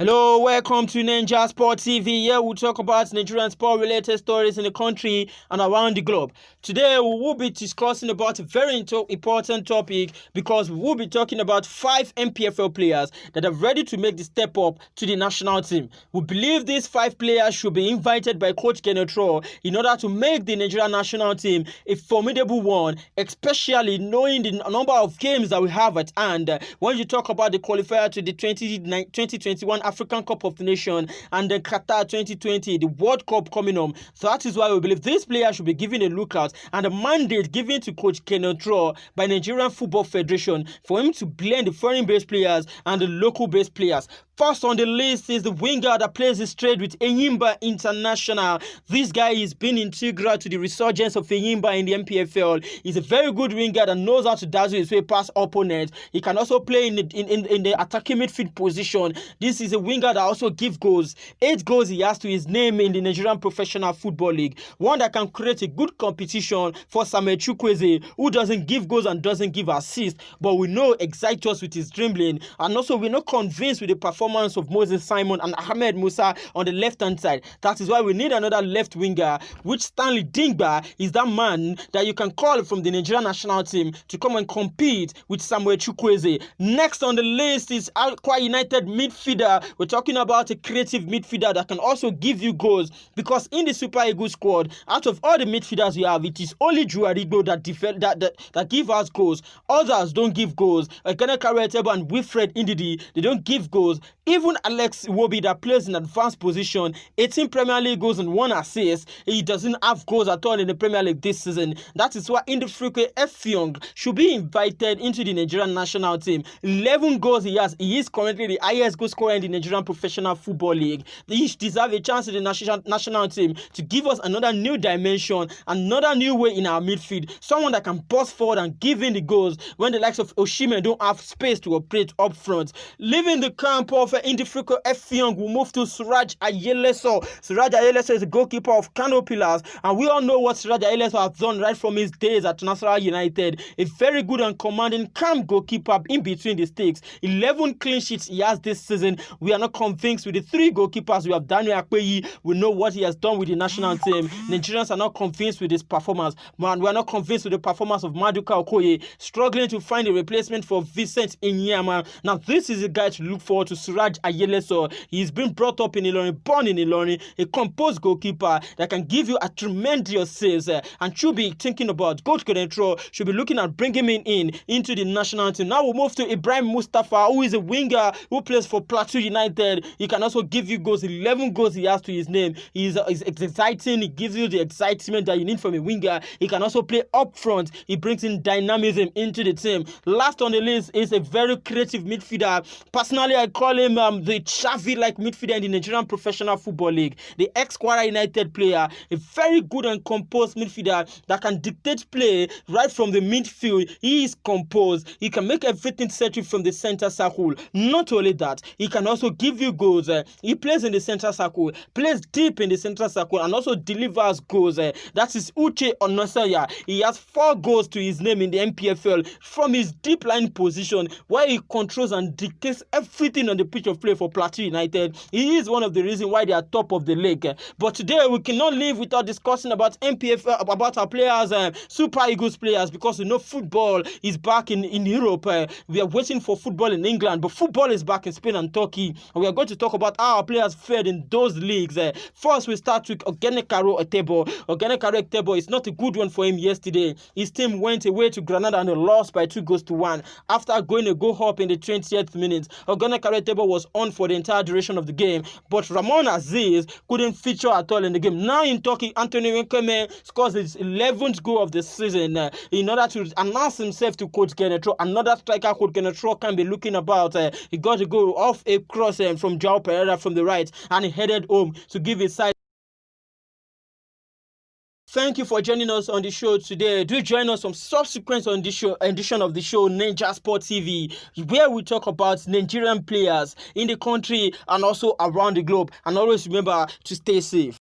Hello, welcome to Ninja Sport TV. Here we'll talk about Nigerian sport-related stories in the country and around the globe. Today we will be discussing about a very important topic because we will be talking about 5 NPFL players that are ready to make the step up to the national team. We believe these 5 players should be invited by Coach Gernot Rohr in order to make the Nigerian national team a formidable one, especially knowing the number of games that we have at hand. When you talk about the qualifier to the 2021 African Cup of the Nation and then Qatar 2020, the World Cup coming on. So that is why we believe this player should be given a lookout and a mandate given to Coach Gernot Rohr by Nigerian Football Federation for him to blend the foreign-based players and the local-based players. First on the list is the winger that plays his trade with Enyimba International. This guy is been integral to the resurgence of Enyimba in the NPFL. He's a very good winger that knows how to dazzle his way past opponents. He can also play in the attacking midfield position. This is a winger that also gives goals. 8 goals he has to his name in the Nigerian Professional Football League. One that can create a good competition for Samuel Chukwueze, who doesn't give goals and doesn't give assists, but we know excites us with his dribbling, and also we're not convinced with the performance of Moses Simon and Ahmed Musa on the left-hand side. That is why we need another left winger, which Stanley Dingba is that man that you can call from the Nigerian national team to come and compete with Samuel Chukwueze. Next on the list is Akwa United midfielder. We're talking about a creative midfielder that can also give you goals, because in the Super Eagles squad, out of all the midfielders we have, it is only Juarigo that give us goals. Others don't give goals. Gernot Rohr and Wilfred Ndidi, they don't give goals. Even Alex Iwobi that plays in advanced position, 18 Premier League goals and 1 assist, he doesn't have goals at all in the Premier League this season. That is why Indifruke Effiong should be invited into the Nigerian national team. 11 goals he has. He is currently the highest goal scorer in the Nigerian Professional Football League. He deserves a chance in the national team to give us another new dimension, another new way in our midfield. Someone that can burst forward and give in the goals when the likes of Osimhen don't have space to operate up front. Leaving the camp of Indifruko Effiong, will move to Suraj Ayeleso. Suraj Ayeleso is the goalkeeper of Kano Pillars, and we all know what Suraj Ayeleso has done right from his days at Nasarawa United. A very good and commanding calm goalkeeper in between the sticks. 11 clean sheets he has this season. We are not convinced with the 3 goalkeepers. We have Daniel Akpeyi. We know what he has done with the national team. Nigerians are not convinced with his performance. Man, we are not convinced with the performance of Maduka Okoye, struggling to find a replacement for Vincent Inyama. Now, this is a guy to look forward to. Suraj Ayeleso. He's been brought up in Ilorin, born in Ilorin, a composed goalkeeper that can give you a tremendous saves, and should be thinking about Coach Gernot Rohr should be looking at bringing him into the national team. Now we'll move to Ibrahim Mustafa, who is a winger who plays for Plateau United. He can also give you goals. 11 goals he has to his name. He's exciting. He gives you the excitement that you need from a winger. He can also play up front. He brings in dynamism into the team. Last on the list is a very creative midfielder. Personally, I call him the Xavi-like midfielder in the Nigerian Professional Football League. The ex-Kwara United player, a very good and composed midfielder that can dictate play right from the midfield. He is composed. He can make everything settle from the center circle. Not only that, he can also give you goals. He plays in the center circle, plays deep in the center circle, and also delivers goals. That is Uche Onosaya. He has 4 goals to his name in the NPFL from his deep line position, where he controls and dictates everything on the pitch of play for Plateau United. He is one of the reasons why they are top of the league. But today we cannot leave without discussing about NPFL, about our players, Super Eagles players, because we know football is back in Europe. We are waiting for football in England, but football is back in Spain and Turkey, and we are going to talk about how our players fared in those leagues. First, we start with Ogenekaro Etebo. Ogenekaro Etebo is not a good one for him yesterday. His team went away to Granada and they lost by 2-1 after going a goal up in the 20th minute. Ogenekaro Etebo was on for the entire duration of the game, but Ramon Aziz couldn't feature at all in the game. Now in Turkey, Anthony Wenkeme scores his 11th goal of the season in order to announce himself to Coach Gernot Rohr. Another striker Coach Gernot Rohr can be looking about. He got a goal off a cross from João Pereira from the right, and he headed home to give his side. Thank you for joining us on the show today. Do join us on subsequent edition of the show, Ninja Sport TV, where we talk about Nigerian players in the country and also around the globe. And always remember to stay safe.